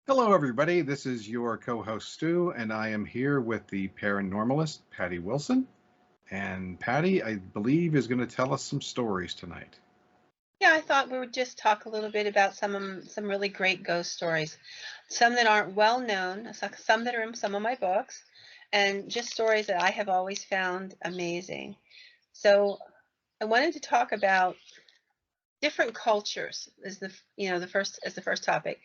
Hello, everybody. This is your co host, Stu, and I am here with the paranormalist, Patty Wilson. And Patty, I believe, is going to tell us some stories tonight. Yeah, I thought we would just talk a little bit about some really great ghost stories. Some that aren't well known, some that are in some of my books, and just stories that I have always found amazing. So I wanted to talk about different cultures as the first topic.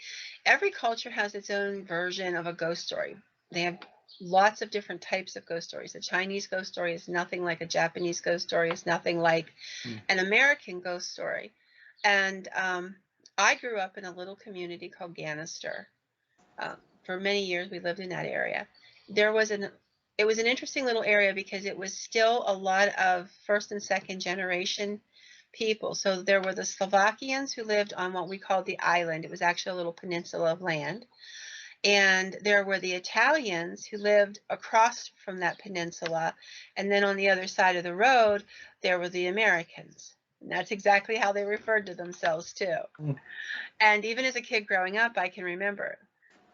Every culture has its own version of a ghost story. They have lots of different types of ghost stories. A Chinese ghost story is nothing like a Japanese ghost story. It's nothing like Hmm. an American ghost story. And I grew up in a little community called Ganister. For many years, we lived in that area. There was an It was an interesting little area because it was still a lot of first and second generation people. So there were the Slovakians who lived on what we called the island. It was actually a little peninsula of land. And there were the Italians who lived across from that peninsula. And then on the other side of the road, there were the Americans. And that's exactly how they referred to themselves, too. Hmm. And even as a kid growing up, I can remember,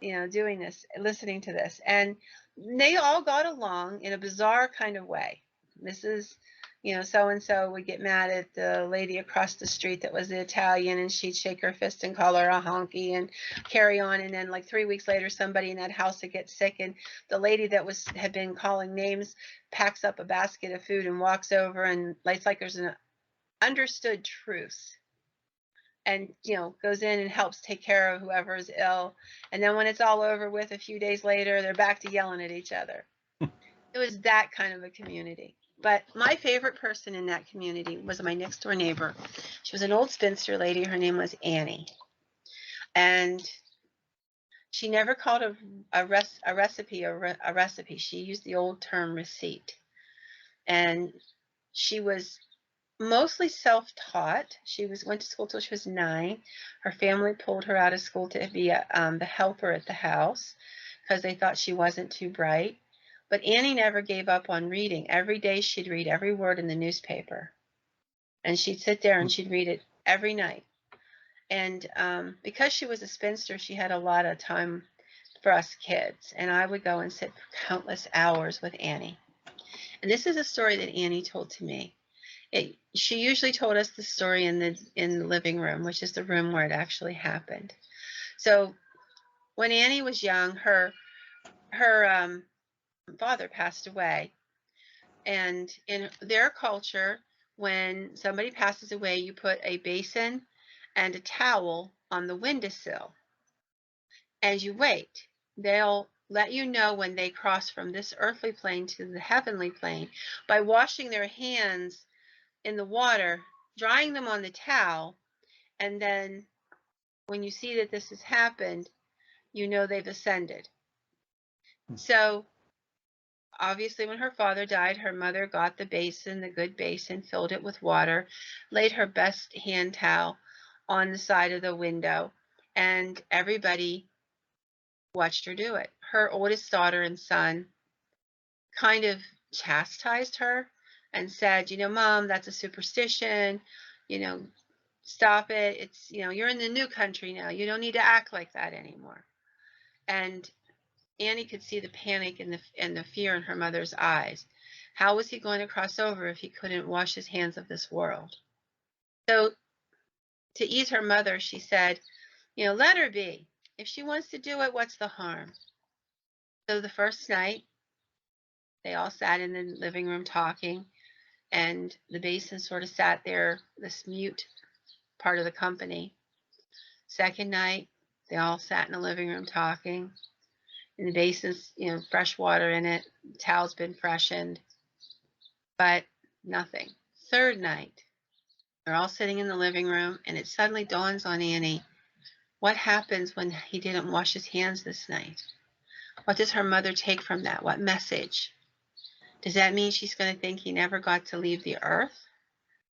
doing this, listening to this. And they all got along in a bizarre kind of way. This is, so and so would get mad at the lady across the street that was the Italian, and she'd shake her fist and call her a honky and carry on. And then, like 3 weeks later, somebody in that house would get sick, and the lady that had been calling names packs up a basket of food and walks over, and it's like there's an understood truce, and goes in and helps take care of whoever is ill. And then when it's all over with, a few days later, they're back to yelling at each other. It was that kind of a community. But my favorite person in that community was my next door neighbor. She was an old spinster lady. Her name was Annie. And she never called a recipe a recipe. She used the old term receipt. And she was mostly self-taught. She went to school till she was 9. Her family pulled her out of school to be the helper at the house because they thought she wasn't too bright. But Annie never gave up on reading. Every day she'd read every word in the newspaper, and she'd sit there and she'd read it every night. And because she was a spinster, she had a lot of time for us kids, and I would go and sit for countless hours with Annie. And this is a story that Annie told to me. She usually told us the story in the living room, which is the room where it actually happened. So when Annie was young, her father passed away, and in their culture, when somebody passes away, you put a basin and a towel on the windowsill, and you wait. They'll let you know when they cross from this earthly plane to the heavenly plane by washing their hands in the water, drying them on the towel, and then when you see that this has happened, you know they've ascended. So obviously, when her father died, her mother got the basin, the good basin, filled it with water, laid her best hand towel on the side of the window, and everybody watched her do it. Her oldest daughter and son kind of chastised her and said, Mom, that's a superstition. You know, stop it. It's, you're in the new country now. You don't need to act like that anymore. And Annie could see the panic and the fear in her mother's eyes. How was he going to cross over if he couldn't wash his hands of this world? So to ease her mother, she said, let her be. If she wants to do it, what's the harm? So the first night, they all sat in the living room talking, and the basin sort of sat there, this mute part of the company. Second night, they all sat in the living room talking. And the basin's, fresh water in it. The towel's been freshened, but nothing. Third night, they're all sitting in the living room, and it suddenly dawns on Annie, what happens when he didn't wash his hands this night? What does her mother take from that? What message? Does that mean she's going to think he never got to leave the earth?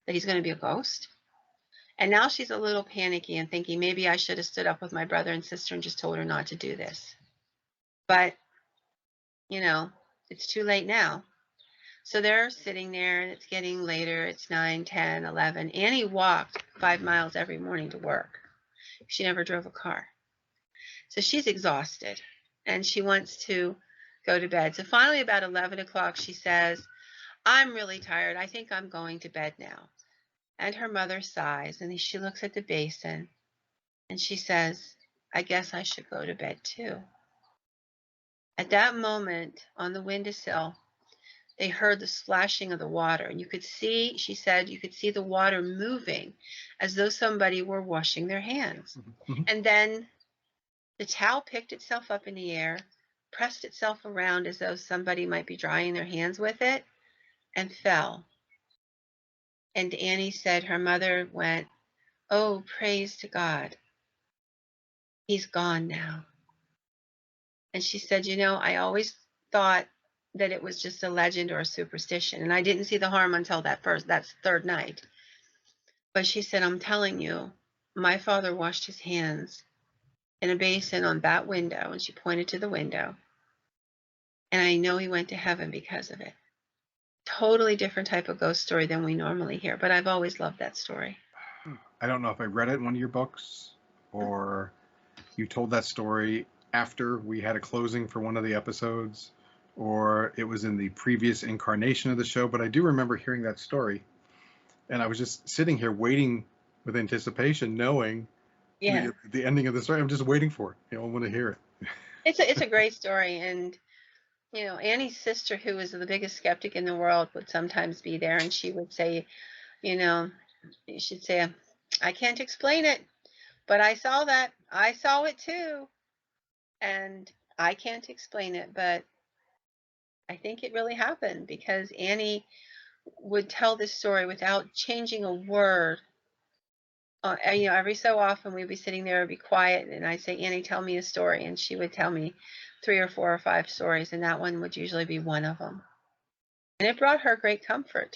That he's going to be a ghost? And now she's a little panicky and thinking, maybe I should have stood up with my brother and sister and just told her not to do this. But, it's too late now. So they're sitting there, and it's getting later. It's 9, 10, 11. Annie walked 5 miles every morning to work. She never drove a car. So she's exhausted and she wants to go to bed. So finally, about 11 o'clock, she says, I'm really tired. I think I'm going to bed now. And her mother sighs and she looks at the basin and she says, I guess I should go to bed too. At that moment, on the windowsill, they heard the splashing of the water. And you could see, she said, you could see the water moving as though somebody were washing their hands. Mm-hmm. And then the towel picked itself up in the air, pressed itself around as though somebody might be drying their hands with it, and fell. And Annie said her mother went, oh, praise to God. He's gone now. And she said, I always thought that it was just a legend or a superstition. And I didn't see the harm until that third night. But she said, I'm telling you, my father washed his hands in a basin on that window. And she pointed to the window. And I know he went to heaven because of it. Totally different type of ghost story than we normally hear. But I've always loved that story. I don't know if I read it in one of your books or you told that story after we had a closing for one of the episodes, or it was in the previous incarnation of the show, but I do remember hearing that story. And I was just sitting here waiting with anticipation, knowing Yeah. the ending of the story. I'm just waiting for it. I want to hear it. It's a great story. And, Annie's sister, who was the biggest skeptic in the world, would sometimes be there and she would say, she'd say, I can't explain it, but I saw that. I saw it too. And I can't explain it, but I think it really happened because Annie would tell this story without changing a word. Every so often we'd be sitting there, be quiet, and I'd say, Annie, tell me a story. And she would tell me 3 or 4 or 5 stories, and that one would usually be one of them. And it brought her great comfort.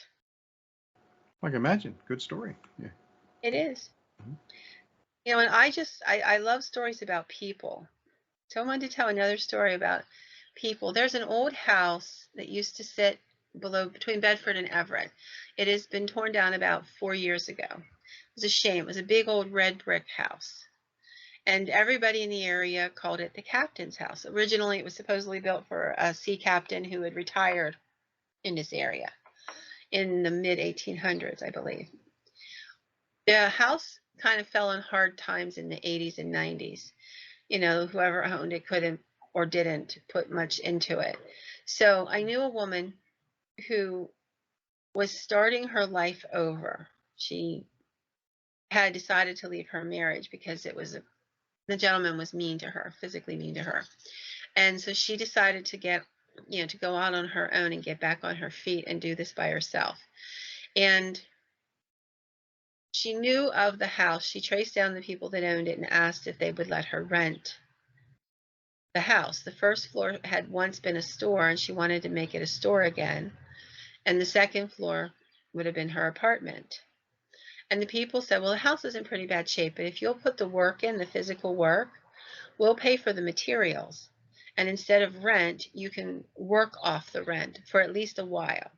I can imagine. Good story. Yeah. It is. Mhm. And I love stories about people. So I wanted to tell another story about people. There's an old house that used to sit between Bedford and Everett. It has been torn down about 4 years ago. It was a shame. It was a big old red brick house. And everybody in the area called it the captain's house. Originally, it was supposedly built for a sea captain who had retired in this area in the mid 1800s, I believe. The house kind of fell on hard times in the 80s and 90s. Whoever owned it couldn't or didn't put much into it. So I knew a woman who was starting her life over. She had decided to leave her marriage because the gentleman was mean to her, physically mean to her. And so she decided to to go out on her own and get back on her feet and do this by herself. And she knew of the house. She traced down the people that owned it and asked if they would let her rent the house. The first floor had once been a store and she wanted to make it a store again. And the second floor would have been her apartment. And the people said, well, the house is in pretty bad shape, but if you'll put the work in, the physical work, we'll pay for the materials. And instead of rent, you can work off the rent for at least a while.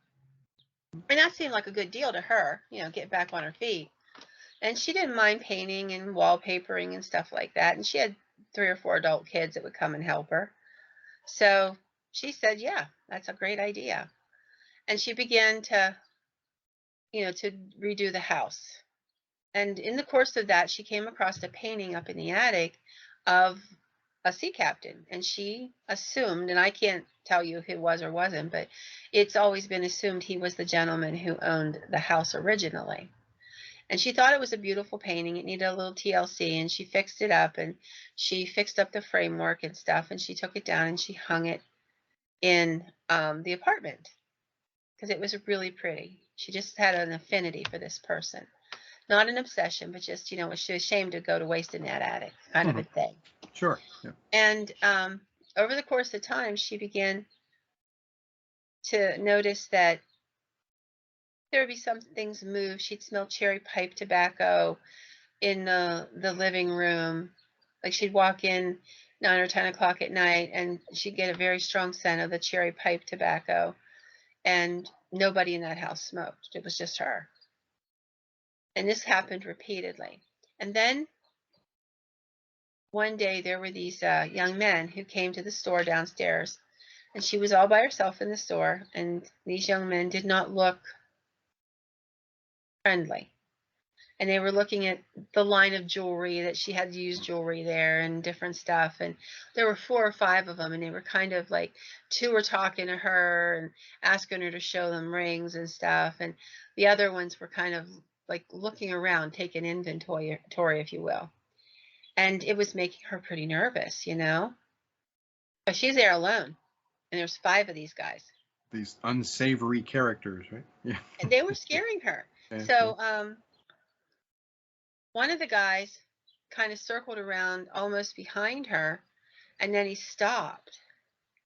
And that seemed like a good deal to her, get back on her feet. And she didn't mind painting and wallpapering and stuff like that. And she had 3 or 4 adult kids that would come and help her. So she said, yeah, that's a great idea. And she began to redo the house. And in the course of that, she came across a painting up in the attic of a sea captain. And she assumed, and I can't tell you who was or wasn't, but it's always been assumed he was the gentleman who owned the house originally. And she thought it was a beautiful painting. It needed a little TLC, and she fixed it up, and she fixed up the framework and stuff, and she took it down and she hung it in the apartment because it was really pretty. She just had an affinity for this person. Not an obsession, but just, she was ashamed to go to waste in that attic kind of a thing. Sure. Yeah. And over the course of time, she began to notice that there would be some things move. She'd smell cherry pipe tobacco in the living room. Like she'd walk in 9 or 10 o'clock at night and she'd get a very strong scent of the cherry pipe tobacco. And nobody in that house smoked. It was just her. And this happened repeatedly. And then one day there were these young men who came to the store downstairs, and she was all by herself in the store, and these young men did not look friendly. And they were looking at the line of jewelry that she had used jewelry there and different stuff. And there were 4 or 5 of them, and they were kind of like, 2 were talking to her and asking her to show them rings and stuff. And the other ones were kind of like looking around, taking inventory, if you will. And it was making her pretty nervous, you know? But she's there alone, and there's 5 of these guys. These unsavory characters, right? Yeah. And they were scaring her. Yeah, So one of the guys kind of circled around almost behind her, and then he stopped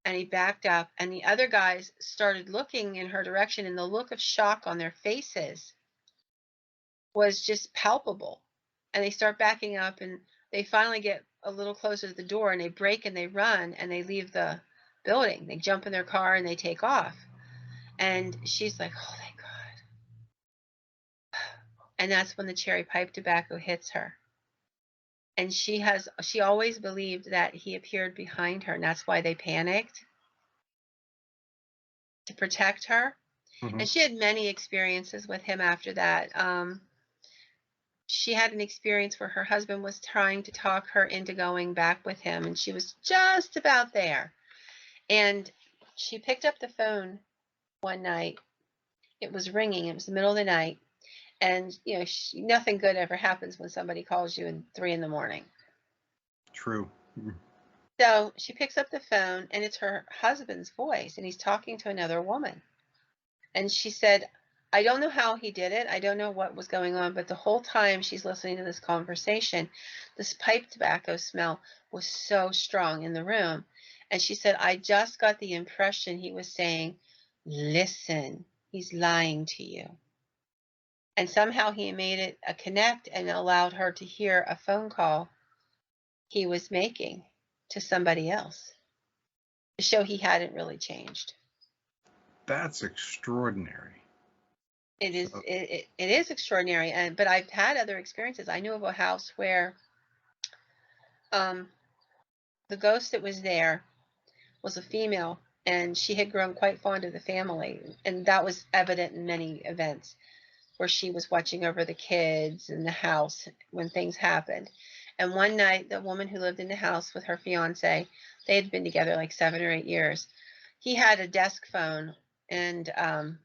and he backed up, and the other guys started looking in her direction, and the look of shock on their faces was just palpable. And they start backing up, and they finally get a little closer to the door, and they break and they run and they leave the building. They jump in their car and they take off. And she's like, oh, thank God. And that's when the cherry pipe tobacco hits her. And she always believed that he appeared behind her, and that's why they panicked, to protect her. Mm-hmm. And she had many experiences with him after that. She had an experience where her husband was trying to talk her into going back with him, and she was just about there. And she picked up the phone one night. It was ringing. It was the middle of the night. And, you know, nothing good ever happens when somebody calls you at 3 a.m. True. Mm-hmm. So she picks up the phone, and it's her husband's voice, and he's talking to another woman. And she said, I don't know how he did it. I don't know what was going on, but the whole time she's listening to this conversation, this pipe tobacco smell was so strong in the room. And she said, I just got the impression he was saying, listen, he's lying to you. And somehow he made it a connect and allowed her to hear a phone call he was making to somebody else to show he hadn't really changed. That's extraordinary. It is it is extraordinary, but I've had other experiences. I knew of a house where the ghost that was there was a female, and she had grown quite fond of the family, and that was evident in many events where she was watching over the kids in the house when things happened. And one night, the woman who lived in the house with her fiance, they had been together like 7 or 8 years. He had a desk phone and a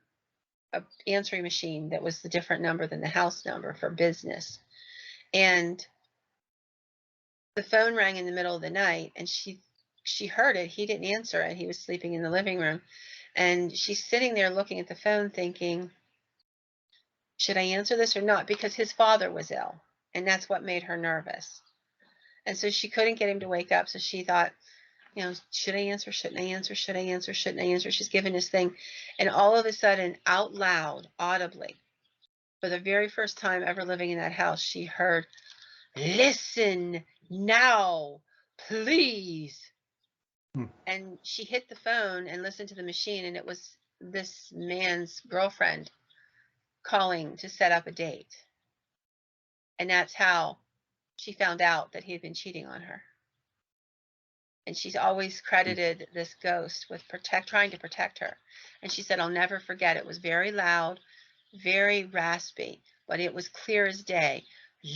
answering machine that was a different number than the house number for business. And the phone rang in the middle of the night, and she heard it. He didn't answer it. He was sleeping in the living room. And she's sitting there looking at the phone thinking, should I answer this or not? Because his father was ill, and that's what made her nervous. And so she couldn't get him to wake up. So she thought, you know, should I answer? Shouldn't I answer? Should I answer? Shouldn't I answer? She's given this thing. And all of a sudden, out loud, audibly, for the very first time ever living in that house, she heard, listen now, please. And she hit the phone and listened to the machine, and it was this man's girlfriend calling to set up a date. And that's how she found out that he had been cheating on her. And she's always credited this ghost with trying to protect her. And she said, I'll never forget. It was very loud, very raspy, but it was clear as day.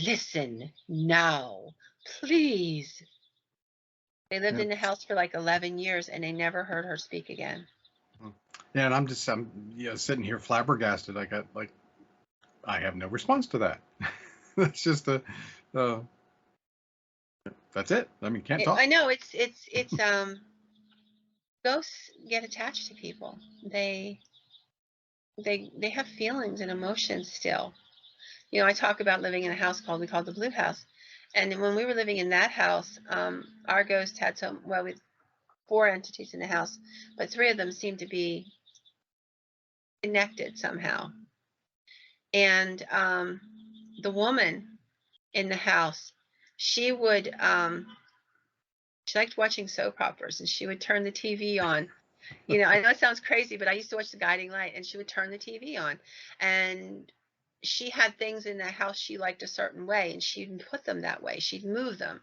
Listen now, please. They lived in the house for like 11 years, and they never heard her speak again. Yeah, and I'm sitting here flabbergasted. I have no response to that. That's just that's it. I mean, can't talk. I know it's ghosts get attached to people. They have feelings and emotions still. You know, I talk about living in a house we called the Blue House. And when we were living in that house, our ghost had with 4 entities in the house, but 3 of them seemed to be connected somehow. And the woman in the house, she liked watching soap operas, and she would turn the TV on. You know, I know it sounds crazy, but I used to watch The Guiding Light, and she would turn the TV on. And she had things in the house she liked a certain way, and she'd put them that way. She'd move them.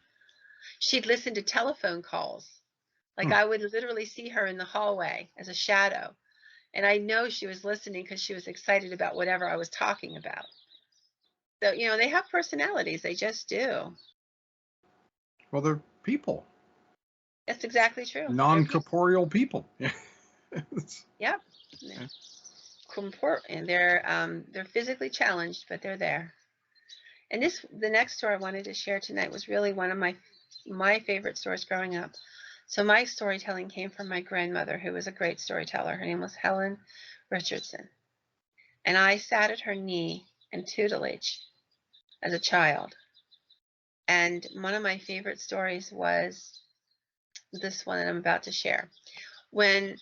She'd listen to telephone calls. Like I would literally see her in the hallway as a shadow. And I know she was listening because she was excited about whatever I was talking about. So, they have personalities. They just do. Well, they're people. That's exactly true. Non-corporeal people. Yep. Yeah. And they're physically challenged, but they're there. And the next story I wanted to share tonight was really one of my favorite stories growing up. So my storytelling came from my grandmother, who was a great storyteller. Her name was Helen Richardson. And I sat at her knee in tutelage as a child. And one of my favorite stories was this one that I'm about to share. When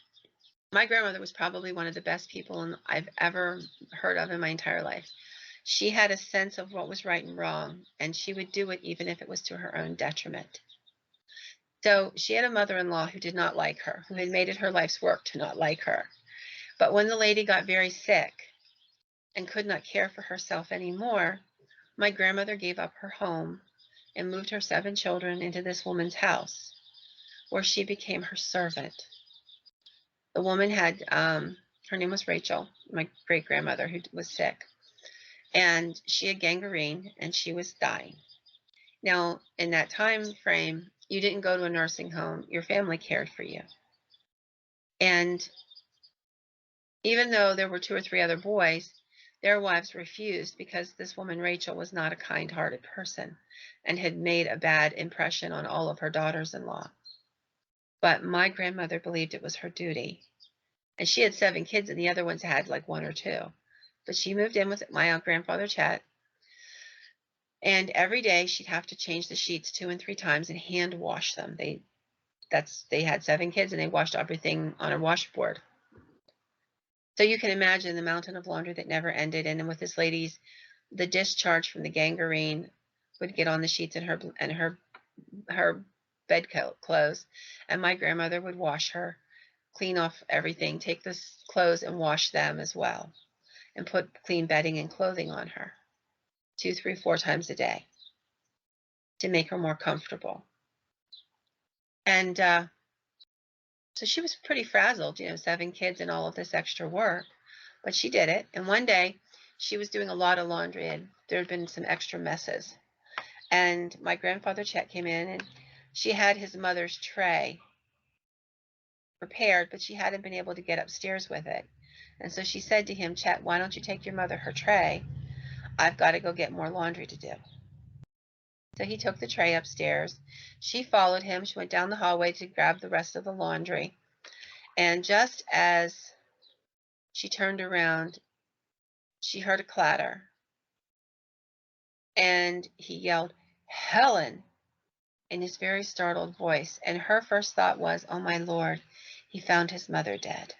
my grandmother was probably one of the best people I've ever heard of in my entire life. She had a sense of what was right and wrong, and she would do it even if it was to her own detriment. So she had a mother-in-law who did not like her, who had made it her life's work to not like her. But when the lady got very sick and could not care for herself anymore, my grandmother gave up her home and moved her 7 children into this woman's house, where she became her servant. The woman had, her name was Rachel, my great-grandmother, who was sick. And she had gangrene, and she was dying. Now, in that time frame, you didn't go to a nursing home. Your family cared for you. And even though there were 2 or 3 other boys, their wives refused because this woman, Rachel, was not a kind-hearted person and had made a bad impression on all of her daughters-in-law. But my grandmother believed it was her duty. And she had 7 kids, and the other ones had like 1 or 2. But she moved in with my grandfather, Chet. And every day she'd have to change the sheets 2 and 3 times and hand wash them. They had 7 kids, and they washed everything on a washboard. So you can imagine the mountain of laundry that never ended. And then with this lady's, the discharge from the gangrene would get on the sheets and her bed clothes, and my grandmother would wash her, clean off everything, take the clothes and wash them as well, and put clean bedding and clothing on her 2, 3, 4 times a day to make her more comfortable. And so she was pretty frazzled, 7 kids and all of this extra work, but she did it. And one day she was doing a lot of laundry, and there had been some extra messes. And my grandfather Chet came in, and she had his mother's tray prepared, but she hadn't been able to get upstairs with it. And so she said to him, Chet, why don't you take your mother her tray? I've got to go get more laundry to do. So he took the tray upstairs. She followed him. She went down the hallway to grab the rest of the laundry. And just as she turned around, she heard a clatter. And he yelled, Helen, in his very startled voice. And her first thought was, oh my Lord, he found his mother dead.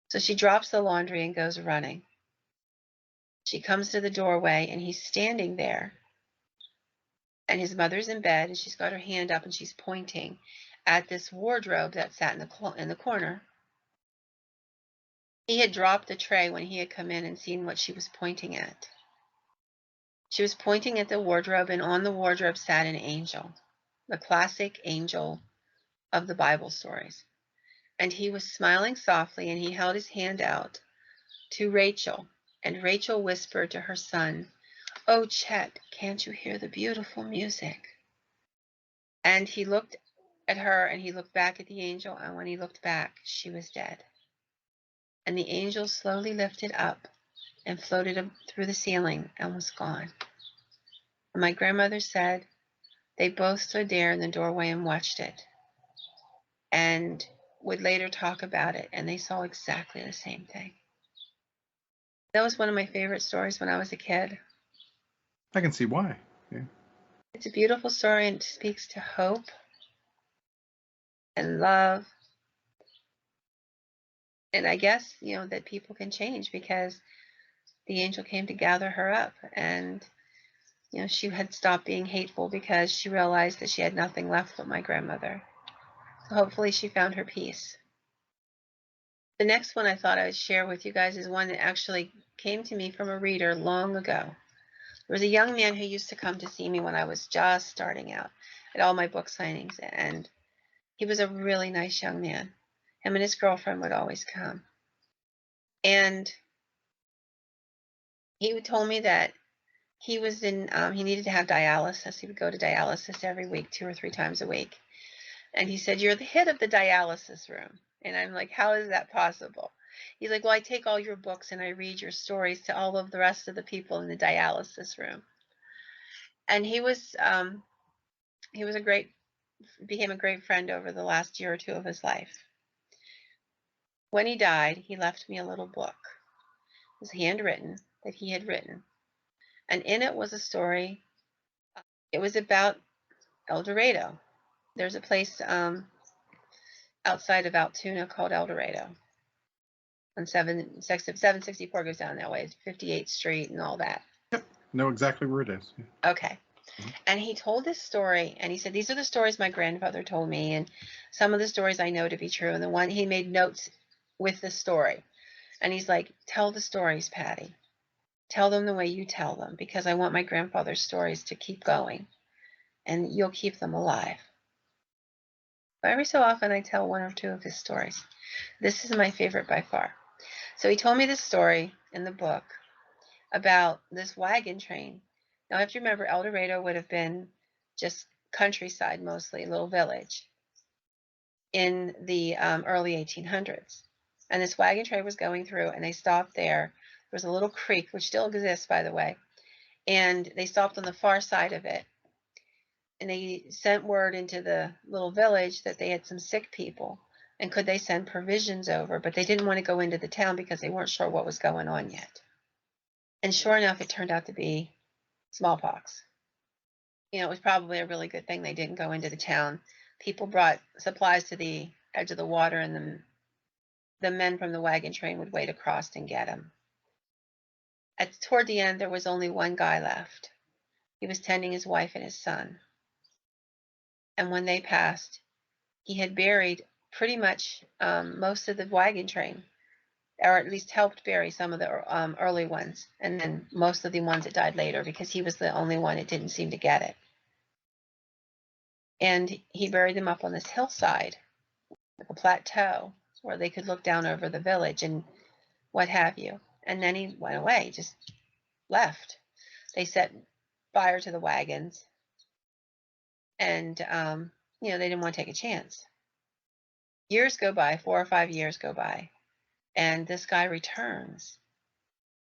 So she drops the laundry and goes running. She comes to the doorway, and he's standing there. And his mother's in bed, and she's got her hand up, and she's pointing at this wardrobe that sat in the corner. He had dropped the tray when he had come in and seen what she was pointing at. She was pointing at the wardrobe, and on the wardrobe sat an angel, the classic angel of the Bible stories. And he was smiling softly, and he held his hand out to Rachel. And Rachel whispered to her son, oh, Chet, can't you hear the beautiful music? And he looked at her, and he looked back at the angel, and when he looked back, she was dead. And the angel slowly lifted up and floated through the ceiling and was gone. And my grandmother said they both stood there in the doorway and watched it, and would later talk about it, and they saw exactly the same thing. That was one of my favorite stories when I was a kid. I can see why. Yeah. It's a beautiful story, and it speaks to hope and love. And I guess, that people can change, because the angel came to gather her up, and, she had stopped being hateful because she realized that she had nothing left but my grandmother. So hopefully she found her peace. The next one I thought I would share with you guys is one that actually came to me from a reader long ago. There was a young man who used to come to see me when I was just starting out at all my book signings, and he was a really nice young man. Him and his girlfriend would always come. And he told me that he was in, he needed to have dialysis. He would go to dialysis every week, 2 or 3 times a week. And he said, "You're the head of the dialysis room." And I'm like, "How is that possible?" He's like, "Well, I take all your books and I read your stories to all of the rest of the people in the dialysis room." And he was a great, became a great friend over the last year or two of his life. When he died, he left me a little book. It was handwritten, that he had written. And in it was a story. It was about El Dorado. There's a place outside of Altoona called El Dorado. On 764 goes down that way. It's 58th Street and all that. Yep. Know exactly where it is. Yeah. Okay. And he told this story, and he said, "These are the stories my grandfather told me, and some of the stories I know to be true." And the one, he made notes with the story. And he's like, "Tell the stories, Patty. Tell them the way you tell them, because I want my grandfather's stories to keep going, and you'll keep them alive." But every so often I tell 1 or 2 of his stories. This is my favorite by far. So he told me this story in the book about this wagon train. Now, if you remember, El Dorado would have been just countryside, mostly a little village in the early 1800s. And this wagon train was going through, and they stopped there. There was a little creek, which still exists, by the way, and they stopped on the far side of it. And they sent word into the little village that they had some sick people, and could they send provisions over, but they didn't want to go into the town because they weren't sure what was going on yet. And sure enough, it turned out to be smallpox. It was probably a really good thing they didn't go into the town. People brought supplies to the edge of the water, and the men from the wagon train would wade across and get them. Toward the end, there was only one guy left. He was tending his wife and his son. And when they passed, he had buried pretty much most of the wagon train, or at least helped bury some of the early ones, and then most of the ones that died later, because he was the only one that didn't seem to get it. And he buried them up on this hillside, like a plateau, where they could look down over the village and what have you. And then he went away, just left. They set fire to the wagons, and they didn't want to take a chance. Years go by, 4 or 5 years go by, and this guy returns.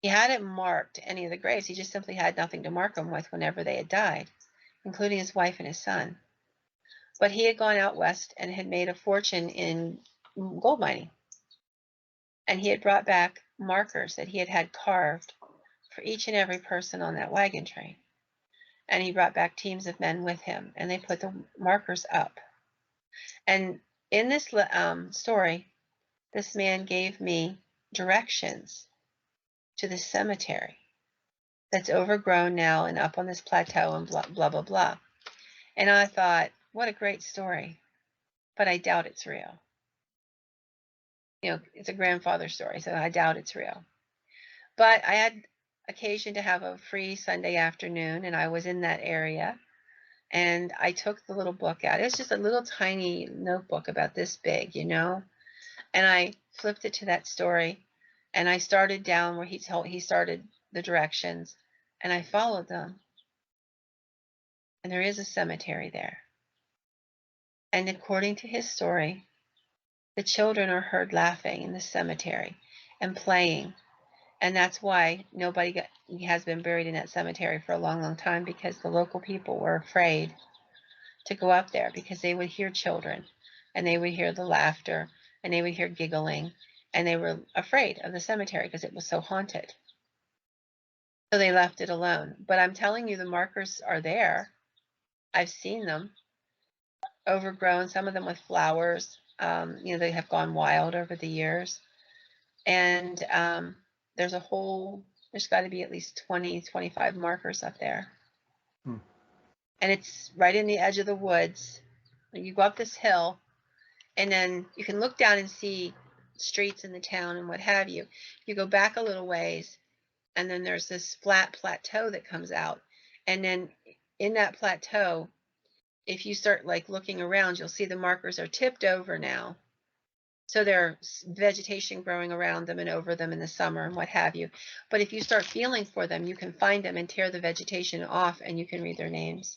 He hadn't marked any of the graves. He just simply had nothing to mark them with whenever they had died, including his wife and his son. But he had gone out west and had made a fortune in gold mining. And he had brought back markers that he had had carved for each and every person on that wagon train. And he brought back teams of men with him, and they put the markers up. And in this story, this man gave me directions to the cemetery that's overgrown now and up on this plateau and blah, blah, blah, blah. And I thought, what a great story, but I doubt it's real. It's a grandfather story, so I doubt it's real. But I had occasion to have a free Sunday afternoon, and I was in that area, and I took the little book out. It was just a little tiny notebook about this big, and I flipped it to that story, and I started down where he started the directions, and I followed them. And there is a cemetery there. And according to his story, the children are heard laughing in the cemetery and playing. And that's why nobody has been buried in that cemetery for a long, long time, because the local people were afraid to go up there, because they would hear children, and they would hear the laughter, and they would hear giggling, and they were afraid of the cemetery because it was so haunted. So they left it alone. But I'm telling you, the markers are there. I've seen them, overgrown, some of them with flowers. They have gone wild over the years. And there's got to be at least 20, 25 markers up there. And it's right in the edge of the woods. You go up this hill, and then you can look down and see streets in the town and what have you. You go back a little ways, and then there's this flat plateau that comes out. And then in that plateau, if you start like looking around, you'll see the markers are tipped over now. So there's vegetation growing around them and over them in the summer and what have you. But if you start feeling for them, you can find them and tear the vegetation off, and you can read their names.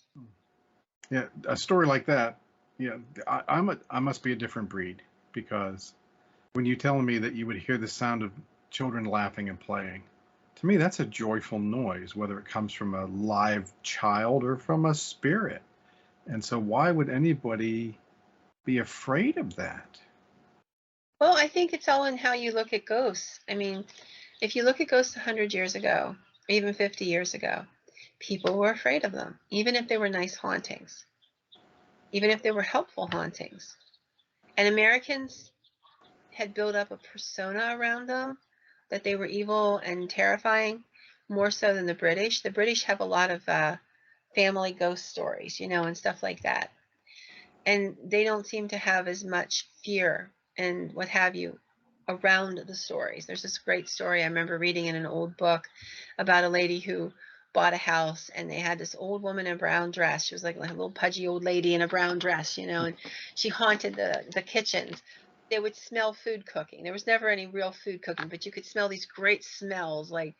Yeah, a story like that. Yeah, I must be a different breed, because when you telling me that you would hear the sound of children laughing and playing, to me that's a joyful noise, whether it comes from a live child or from a spirit. And so why would anybody be afraid of that? Well, I think it's all in how you look at ghosts. I mean, if you look at ghosts 100 years ago, or even 50 years ago, people were afraid of them, even if they were nice hauntings, even if they were helpful hauntings. And Americans had built up a persona around them that they were evil and terrifying, more so than the British. The British have a lot of family ghost stories, and stuff like that. And they don't seem to have as much fear and what have you around the stories. There's this great story I remember reading in an old book about a lady who bought a house, and they had this old woman in a brown dress. She was like a little pudgy old lady in a brown dress, and she haunted the kitchens. They would smell food cooking. There was never any real food cooking, but you could smell these great smells like,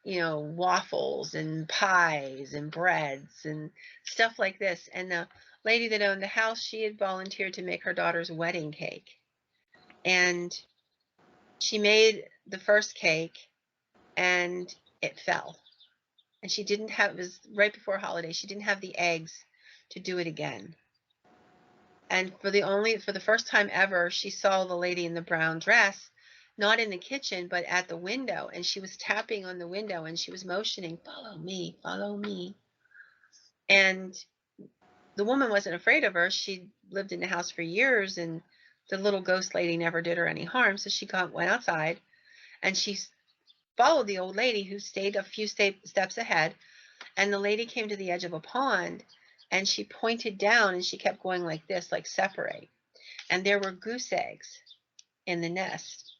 waffles and pies and breads and stuff like this. And the lady that owned the house, she had volunteered to make her daughter's wedding cake. And she made the first cake, and it fell. And she didn't have, it was right before holiday, she didn't have the eggs to do it again. And for the first time ever, she saw the lady in the brown dress, not in the kitchen, but at the window. And she was tapping on the window, and she was motioning, "Follow me, follow me." And the woman wasn't afraid of her. She'd lived in the house for years, and the little ghost lady never did her any harm. So she went outside, and she followed the old lady, who stayed a few steps ahead. And the lady came to the edge of a pond, and she pointed down, and she kept going like this, like separate. And there were goose eggs in the nest.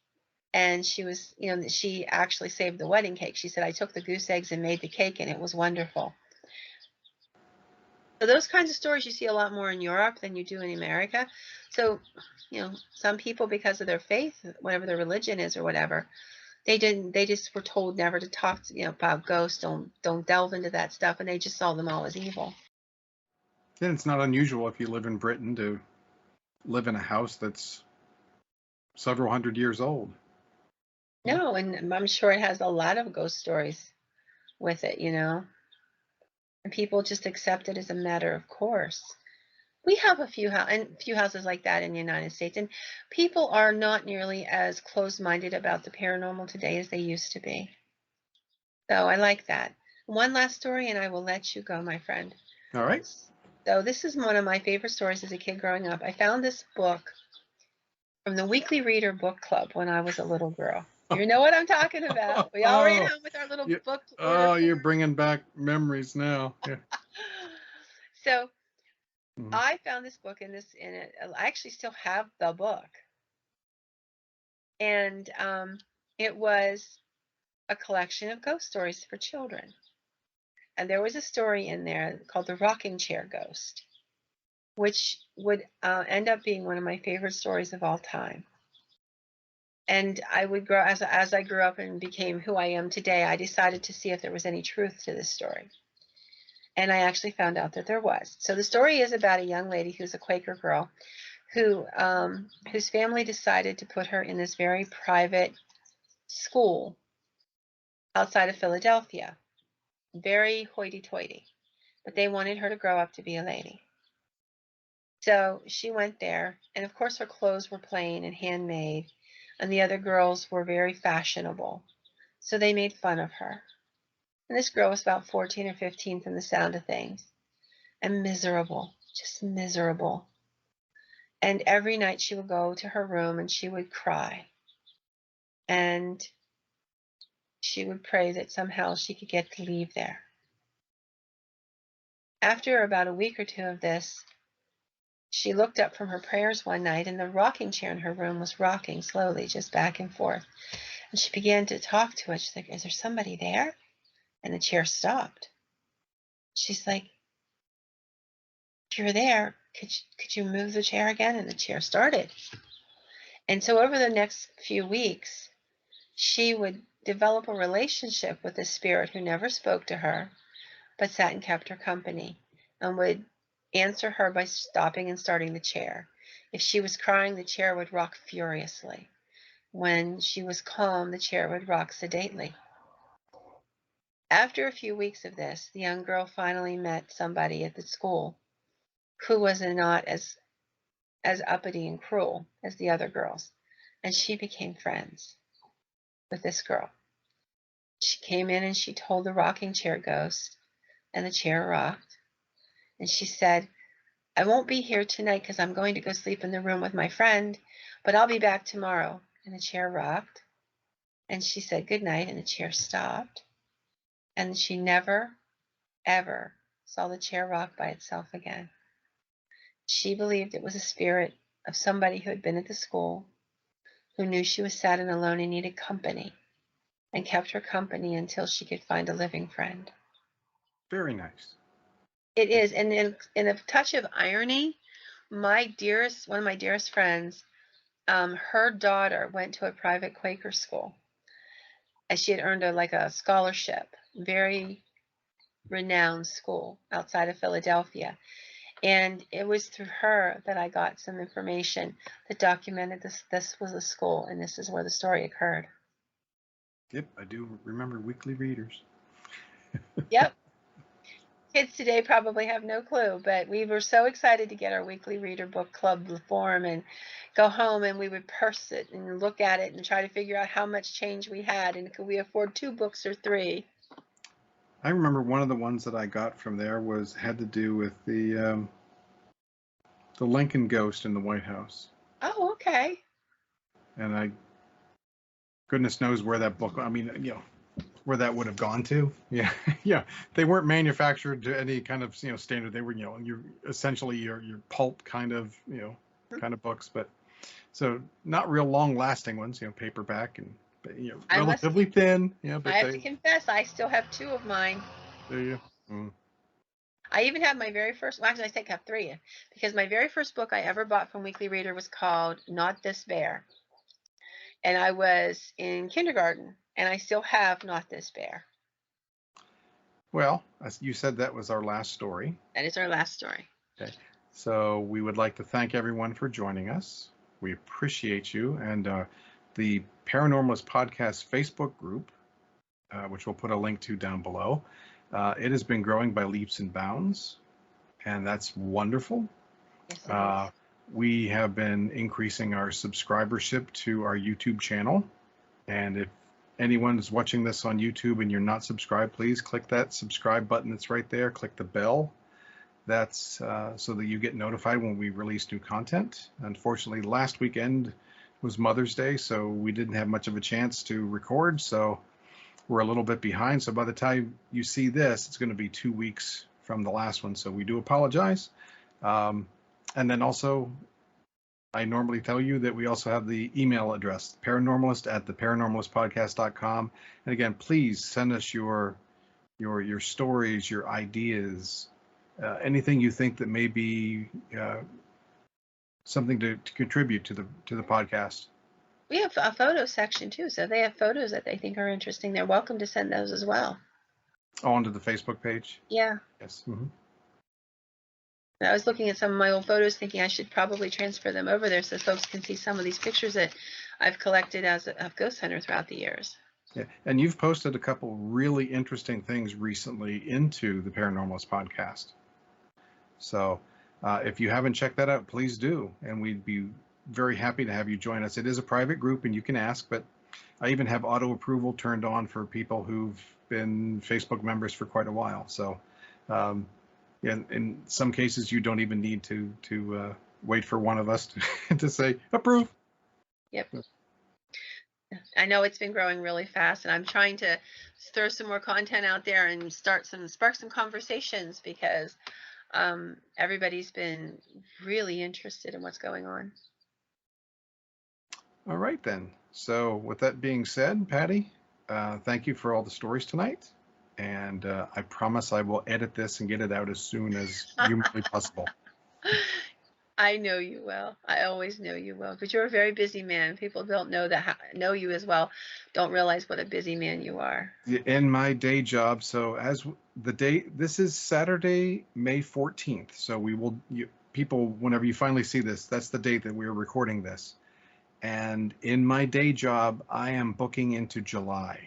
And she actually saved the wedding cake. She said, "I took the goose eggs and made the cake, and it was wonderful." So those kinds of stories you see a lot more in Europe than you do in America. So, some people, because of their faith, whatever their religion is or whatever, they just were told never to talk about ghosts. Don't delve into that stuff, and they just saw them all as evil. Then it's not unusual, if you live in Britain, to live in a house that's several hundred years old. No, and I'm sure it has a lot of ghost stories with it. And people just accept it as a matter of course. We have a few houses like that in the United States, and people are not nearly as closed-minded about the paranormal today as they used to be. So I like that. One last story, and I will let you go, my friend. All right. So this is one of my favorite stories as a kid growing up. I found this book from the Weekly Reader Book Club when I was a little girl. You know what I'm talking about. We all ran home with our little book order You're form. bringing back memories now. Yeah. So Mhm. I found this book in it. I actually still have the book, and it was a collection of ghost stories for children. And there was a story in there called The Rocking Chair Ghost, which would end up being one of my favorite stories of all time. And I would grow as I grew up and became who I am today. I decided to see if there was any truth to this story, and I actually found out that there was. So the story is about a young lady who's a Quaker girl whose family decided to put her in this very private school outside of Philadelphia, very hoity-toity, but they wanted her to grow up to be a lady. So she went there, and of course her clothes were plain and handmade, and the other girls were very fashionable. So they made fun of her. And this girl was about 14 or 15 from the sound of things, and miserable, just miserable. And every night she would go to her room and she would cry. And she would pray that somehow she could get to leave there. After about a week or two of this, she looked up from her prayers one night, and the rocking chair in her room was rocking slowly, just back and forth. And she began to talk to it. She's like, is there somebody there? And the chair stopped. She's like, if you're there, could you move the chair again? And the chair started. And so over the next few weeks, she would develop a relationship with the spirit who never spoke to her, but sat and kept her company, and would answer her by stopping and starting the chair. If she was crying, the chair would rock furiously. When she was calm, the chair would rock sedately. After a few weeks of this, the young girl finally met somebody at the school who was not as uppity and cruel as the other girls, and she became friends with this girl. She came in and she told the rocking chair ghost, and the chair rocked. And she said, I won't be here tonight because I'm going to go sleep in the room with my friend, but I'll be back tomorrow. And the chair rocked. And she said good night, and the chair stopped. And she never, ever saw the chair rock by itself again. She believed it was a spirit of somebody who had been at the school, who knew she was sad and alone and needed company, and kept her company until she could find a living friend. Very nice. It is, and in a touch of irony, one of my dearest friends, her daughter went to a private Quaker school, and she had earned a scholarship, very renowned school outside of Philadelphia. And it was through her that I got some information that documented this was a school, and this is where the story occurred. Yep, I do remember weekly readers. Yep. Kids today probably have no clue, but we were so excited to get our weekly reader book club form and go home, and we would purse it and look at it and try to figure out how much change we had, and could we afford 2 books or 3. I remember one of the ones that I got from there had to do with the Lincoln ghost in the White House, Oh, okay. and goodness knows where that book. I mean, where that would have gone to. Yeah, yeah. They weren't manufactured to any kind of standard. They were you're essentially your pulp kind of books, but so not real long lasting ones. Paperback and relatively thin. But I have to confess, I still have 2 of mine. There you. Mm. I even have my very first. Well, actually, I think I have 3, because my very first book I ever bought from Weekly Reader was called Not This Bear, and I was in kindergarten, and I still have Not This Bear. Well, as you said, that was our last story. That is our last story. Okay. So we would like to thank everyone for joining us. We appreciate you. And the Paranormalist Podcast Facebook group, which we'll put a link to down below, it has been growing by leaps and bounds, and that's wonderful. Yes, it is. We have been increasing our subscribership to our YouTube channel. And if anyone is watching this on YouTube and you're not subscribed, please click that subscribe button that's right there. Click the bell. That's so that you get notified when we release new content. Unfortunately, last weekend was Mother's Day, so we didn't have much of a chance to record. So we're a little bit behind. So by the time you see this, it's going to be 2 weeks from the last one. So we do apologize. And then also, I normally tell you that we also have the email address, paranormalist@theparanormalistpodcast.com. And again, please send us your stories, your ideas, anything you think that may be something to contribute to the podcast. We have a photo section too, so if they have photos that they think are interesting, they're welcome to send those as well. Onto the Facebook page? Yeah. Yes. Mm-hmm. I was looking at some of my old photos thinking I should probably transfer them over there so folks can see some of these pictures that I've collected as a ghost hunter throughout the years. Yeah, and you've posted a couple really interesting things recently into the Paranormalist Podcast. So if you haven't checked that out, please do. And we'd be very happy to have you join us. It is a private group and you can ask, but I even have auto approval turned on for people who've been Facebook members for quite a while. So in some cases, you don't even need to wait for one of us to say approve. Yep. I know it's been growing really fast, and I'm trying to throw some more content out there and spark some conversations, because everybody's been really interested in what's going on. All right, then. So, with that being said, Patty, thank you for all the stories tonight. And I promise I will edit this and get it out as soon as humanly possible. I know you will. I always know you will, but you're a very busy man. People don't know that know you as well. Don't realize what a busy man you are. In my day job, so the date, this is Saturday, May 14th. So people, whenever you finally see this, that's the date that we're recording this. And in my day job, I am booking into July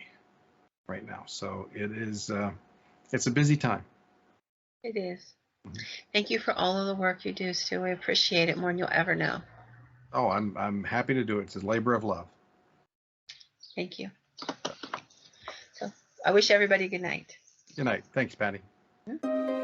right now. So it's a busy time. It is. Thank you for all of the work you do, Stu. We appreciate it more than you'll ever know. Oh, I'm happy to do it. It's a labor of love. Thank you. So I wish everybody good night. Good night. Thanks, Patty. Hmm?